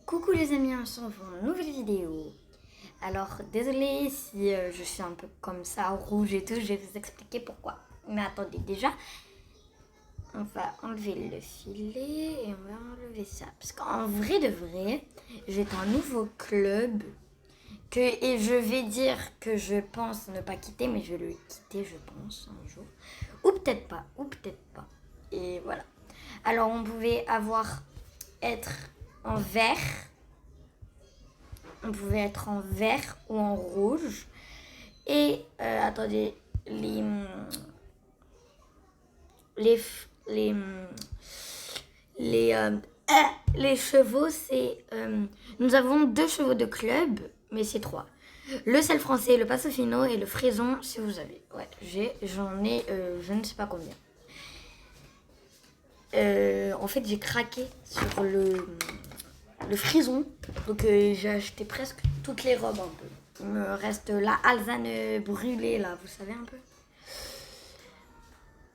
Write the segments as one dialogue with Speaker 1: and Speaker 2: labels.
Speaker 1: Coucou les amis, on se retrouve pour une nouvelle vidéo. Alors désolé si je suis un peu comme ça, rouge et tout, je vais vous expliquer pourquoi. Mais attendez, déjà, on va enlever le filet et on va enlever ça. Parce qu'en vrai de vrai, j'ai un nouveau club et je vais dire que je pense ne pas quitter, mais je vais le quitter, je pense, un jour. Ou peut-être pas, ou peut-être pas. Et voilà. Alors on pouvait être en vert. On pouvait être en vert ou en rouge. Et attendez, les les les les, euh, les chevaux, c'est nous avons 2 chevaux de club, mais c'est 3. Le sel français, le Passofino et le frison, si vous avez. Ouais, j'en ai, je ne sais pas combien. En fait, j'ai craqué sur le frison. Donc j'ai acheté presque toutes les robes un peu. Il me reste la alzane brûlée là, vous savez un peu.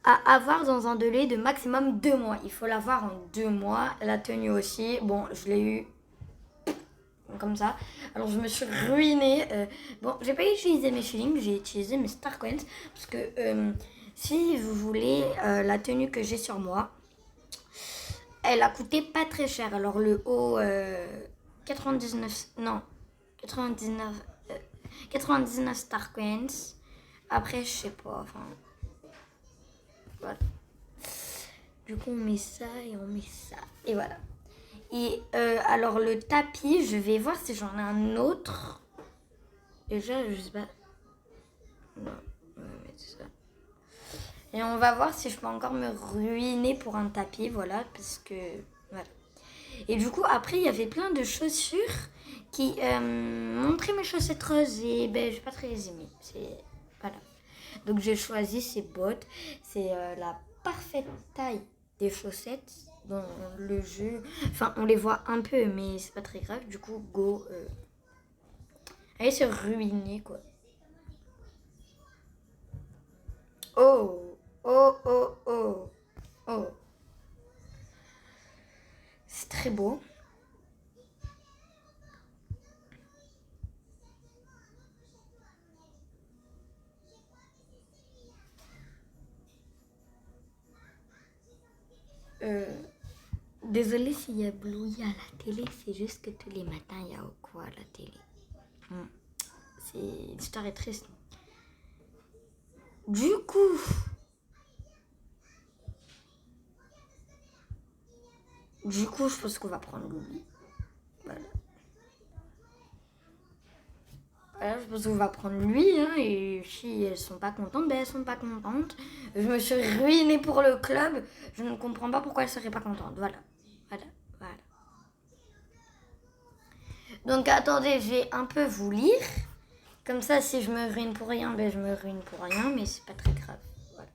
Speaker 1: À avoir dans un délai de maximum 2 mois. Il faut l'avoir en 2 mois. La tenue aussi. Bon, je l'ai eu comme ça. Alors je me suis ruinée. Bon, j'ai pas utilisé mes shillings, j'ai utilisé mes star coins. Parce que si vous voulez la tenue que j'ai sur moi, elle a coûté pas très cher. Alors le haut 99, non, 99, 99 star coins. Après, je sais pas, enfin, voilà. Du coup, on met ça et on met ça. Et voilà. Et alors, le tapis, je vais voir si j'en ai un autre. Déjà, je sais pas. Non, on va mettre ça. Et on va voir si je peux encore me ruiner pour un tapis, voilà, parce que, voilà. Et du coup, après, il y avait plein de chaussures qui montraient mes chaussettes roses et ben, j'ai pas très aimé. Voilà. Donc, j'ai choisi ces bottes. C'est la parfaite taille des chaussettes dans le jeu. Enfin, on les voit un peu, mais c'est pas très grave. Du coup, go. Allez se ruiner, quoi. Oh, oh, oh, oh, oh. C'est très beau. Désolée s'il y a blouilli à la télé, c'est juste que tous les matins, il y a quoi à la télé. L'histoire est triste. Du coup, je pense qu'on va prendre Louis. Voilà. Voilà, je pense qu'on va prendre lui, hein, et si elles sont pas contentes, ben elles sont pas contentes. Je me suis ruinée pour le club, je ne comprends pas pourquoi elles seraient pas contentes. Voilà, voilà, voilà. Donc attendez, je vais un peu vous lire. Comme ça, si je me ruine pour rien, ben je me ruine pour rien, mais c'est pas très grave. Voilà.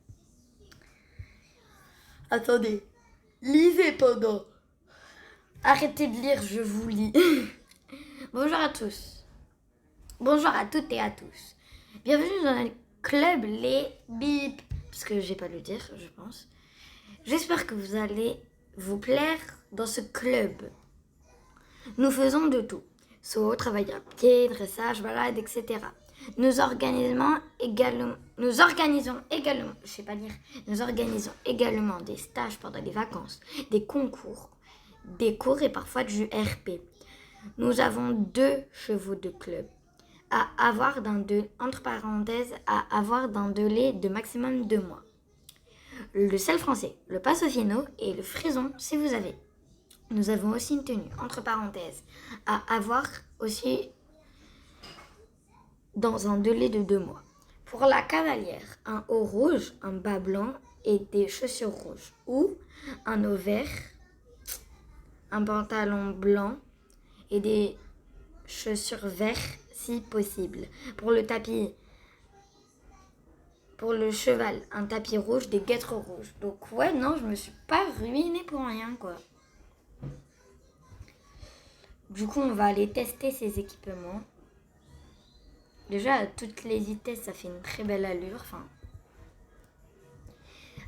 Speaker 1: Attendez, lisez pendant. Arrêtez de lire, je vous lis. Bonjour à tous. Bonjour à toutes et à tous. Bienvenue dans le club Les Bip. Parce que j'ai pas le dire, je pense. J'espère que vous allez vous plaire dans ce club. Nous faisons de tout. Saut, travail à pied, dressage, balade, etc. Nous organisons également, des stages pendant les vacances, des concours, des cours et parfois du RP. Nous avons 2 chevaux de club. Entre parenthèses, à avoir d'un délai de maximum 2 mois. Le sel français, le Passofino et le frison si vous avez. Nous avons aussi une tenue, entre parenthèses, à avoir aussi dans un délai de 2 mois. Pour la cavalière, un haut rouge, un bas blanc et des chaussures rouges. Ou un haut vert, un pantalon blanc et des chaussures vertes si possible. Pour le tapis, pour le cheval, un tapis rouge, des guêtres rouges. Donc ouais, non, je me suis pas ruinée pour rien, quoi. Du coup, on va aller tester ces équipements. Déjà, à toutes les vitesses, ça fait une très belle allure. Enfin,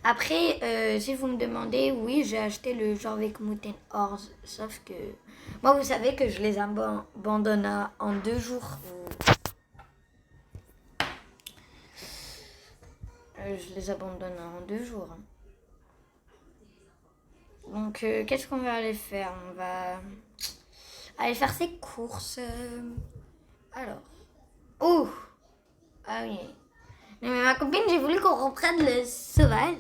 Speaker 1: Après, si vous me demandez, oui, j'ai acheté le Jorvik Mountain Horse. Sauf que moi, vous savez que je les abandonne en 2 jours. Je les abandonne en 2 jours. Donc, qu'est-ce qu'on va aller faire? On va aller faire ses courses. Alors. Oh! Ah oui. Non, mais ma copine, j'ai voulu qu'on reprenne le sauvage.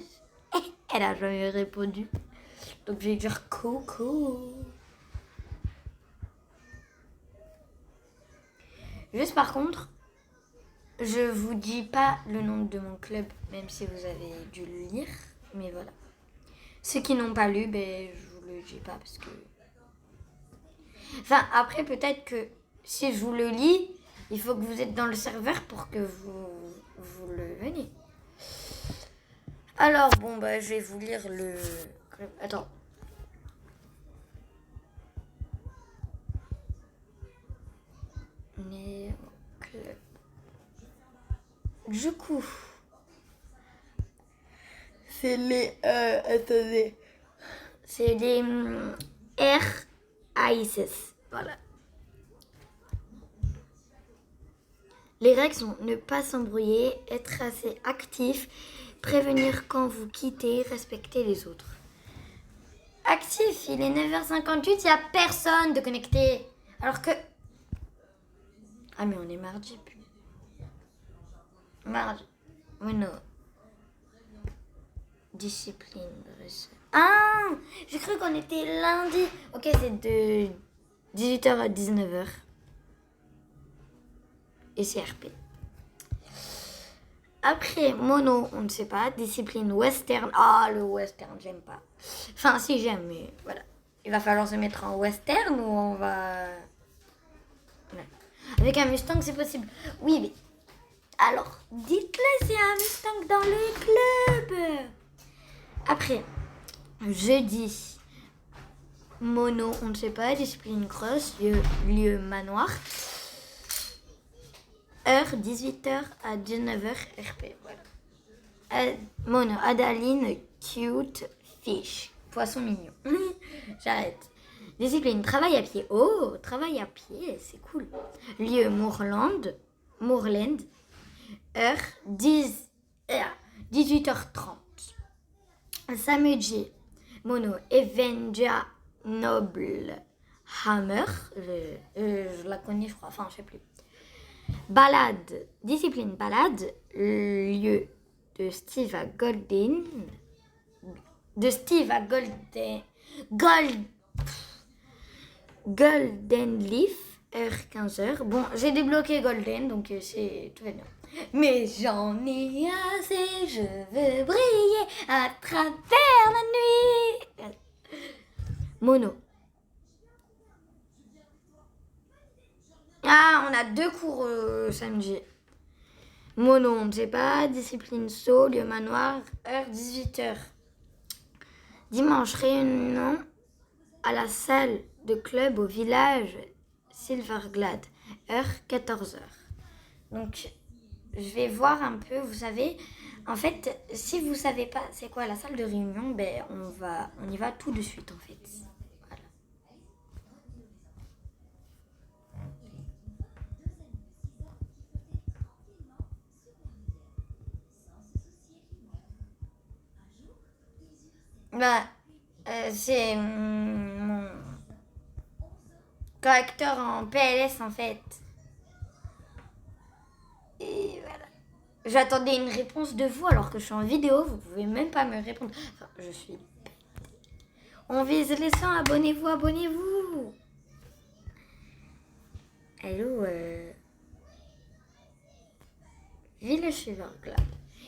Speaker 1: Elle a jamais répondu. Donc, je vais dire coucou. Juste par contre, je vous dis pas le nom de mon club, même si vous avez dû le lire. Mais voilà. Ceux qui n'ont pas lu, ben, je vous le dis pas parce que... Enfin, après, peut-être que si je vous le lis, il faut que vous êtes dans le serveur pour que vous le veniez. Alors, bon, bah, je vais vous lire le... Attends. Club. Du coup, c'est les... attendez. C'est les RAISS. Voilà. Les règles sont ne pas s'embrouiller, être assez actif, prévenir quand vous quittez, respecter les autres. Actif, il est 9h58, il n'y a personne de connecté. Alors que... Ah mais on est mardi. Mardi. Oui, non. Discipline. Ah, j'ai cru qu'on était lundi. Ok, c'est de 18h à 19h. Et CRP. Après, mono, on ne sait pas. Discipline western. Ah, le western, j'aime pas. Enfin, si, j'aime, mais voilà. Il va falloir se mettre en western ou on va... Ouais. Avec un Mustang, c'est possible. Oui, mais... Alors, dites-le, c'est un Mustang dans le club. Après, jeudi, mono, on ne sait pas. Discipline cross, lieu manoir. Heure 18h à 19h RP. Voilà. Mono, Adaline, cute fish. Poisson mignon. J'arrête. Discipline, travail à pied. Oh, travail à pied, c'est cool. Lieu, Moorland. Heure 18h30. Samedi, mono, Evenja Noble Hammer. Je la connais, je crois. Enfin, je sais plus. Balade, discipline balade, lieu de Steve à Golden. De Steve à Golden Leaf, heure 15h. Bon, j'ai débloqué Golden, donc c'est tout va bien. Mais j'en ai assez, je veux briller à travers la nuit. Mono. Ah, on a 2 cours samedi. Mono, on ne sait pas. Discipline saut, lieu manoir, heure 18h. Dimanche, réunion à la salle de club au village Silverglade, heure 14h. Donc, je vais voir un peu, vous savez, en fait, si vous savez pas c'est quoi la salle de réunion, ben on y va tout de suite en fait. Voilà. C'est mon correcteur en PLS en fait. Et voilà. J'attendais une réponse de vous alors que je suis en vidéo, vous pouvez même pas me répondre. Enfin, je suis... On vise les 100, abonnez-vous, abonnez-vous. Allô, Village Silverglade.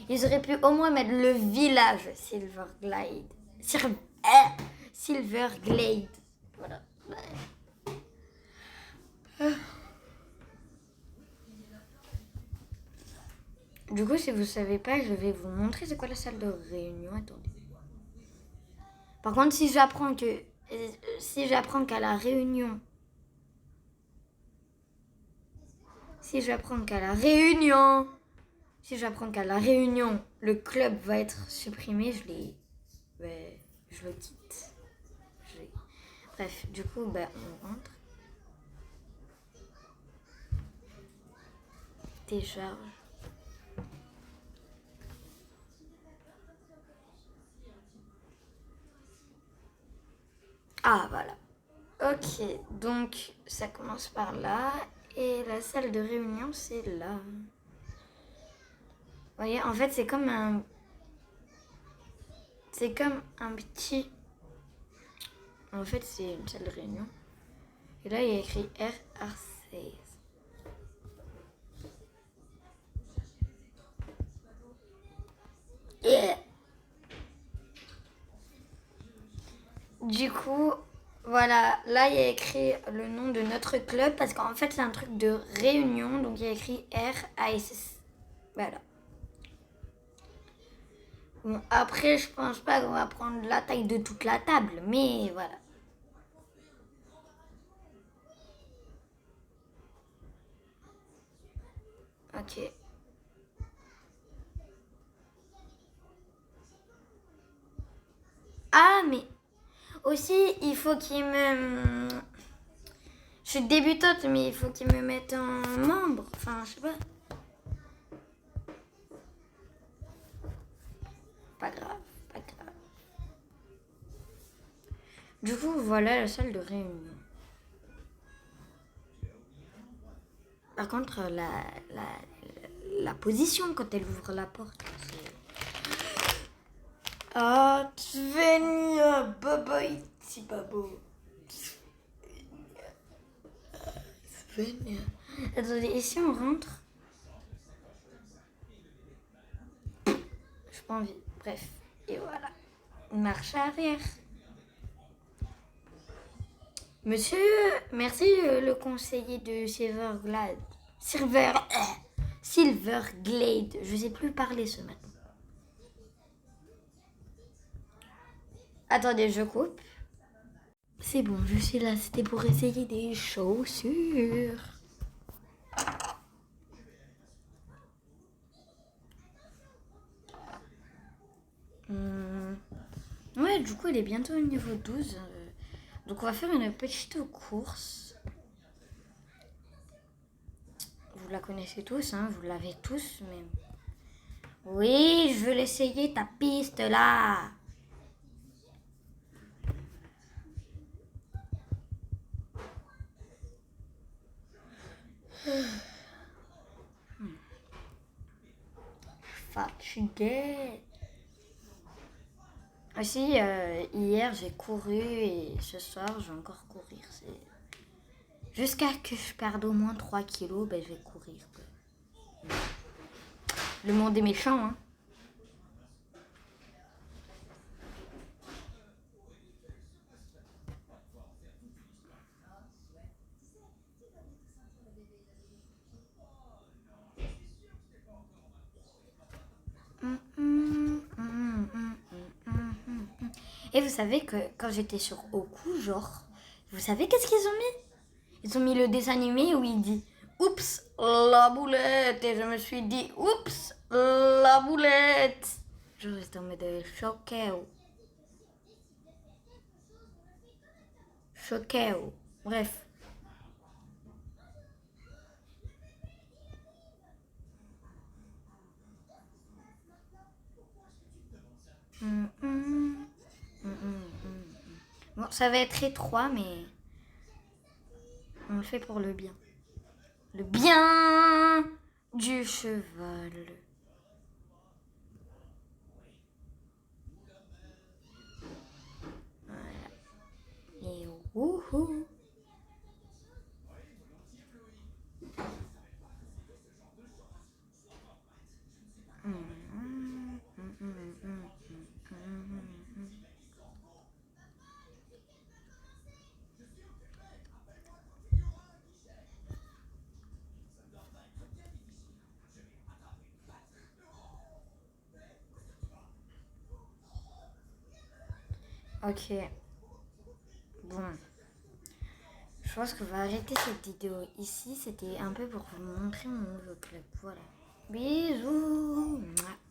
Speaker 1: Ils auraient pu au moins mettre le village Silverglade. Silverglade. Voilà. Du coup, si vous savez pas, je vais vous montrer c'est quoi la salle de réunion. Attendez. Par contre, si j'apprends qu'à la réunion, Si j'apprends qu'à la réunion, le club va être supprimé, je le quitte. Bref, du coup, on rentre. Télécharge. Ah, voilà. Ok, donc ça commence par là. Et la salle de réunion, c'est là. Vous voyez, en fait, c'est comme un petit... En fait, c'est une salle de réunion. Et là, il y a écrit RR16. Yeah. Du coup, voilà, là il y a écrit le nom de notre club parce qu'en fait c'est un truc de réunion, donc il y a écrit RASS. Voilà. Bon, après je pense pas qu'on va prendre la taille de toute la table, mais voilà. Ok. Ah, mais aussi il faut qu'il me... Je suis débutante, mais il faut qu'il me mette en membre. Enfin, je sais pas. Pas grave, pas grave. Du coup, voilà la salle de réunion. Par contre, la position quand elle ouvre la porte, c'est... Ah, Svenja, bye c'est pas beau. Svenja. Attendez, et si on rentre? J'ai pas envie. Bref, et voilà. Marche arrière. Monsieur, merci le conseiller de Silverglade. Je sais plus parler ce matin. Attendez, je coupe. C'est bon, je suis là. C'était pour essayer des chaussures. Ouais, du coup, il est bientôt au niveau 12. Donc, on va faire une petite course. Vous la connaissez tous, hein, vous l'avez tous, mais... Oui, je veux l'essayer, ta piste, là. Fatigué. Aussi, hier, j'ai couru et ce soir, je vais encore courir. Jusqu'à que je perde au moins 3 kilos, je vais courir. Le monde est méchant, hein. Et vous savez que quand j'étais sur Oku, genre, vous savez qu'est-ce qu'ils ont mis? Ils ont mis le dessin animé où il dit oups, la boulette. Et je me suis dit oups, la boulette. Je reste en mode choqué. Choqué. Bref. Bon, ça va être étroit, mais on le fait pour le bien. Le bien du cheval. Voilà. Et wouhou. Ok. Bon. Je pense qu'on va arrêter cette vidéo ici. C'était un peu pour vous montrer mon nouveau club. Voilà. Bisous.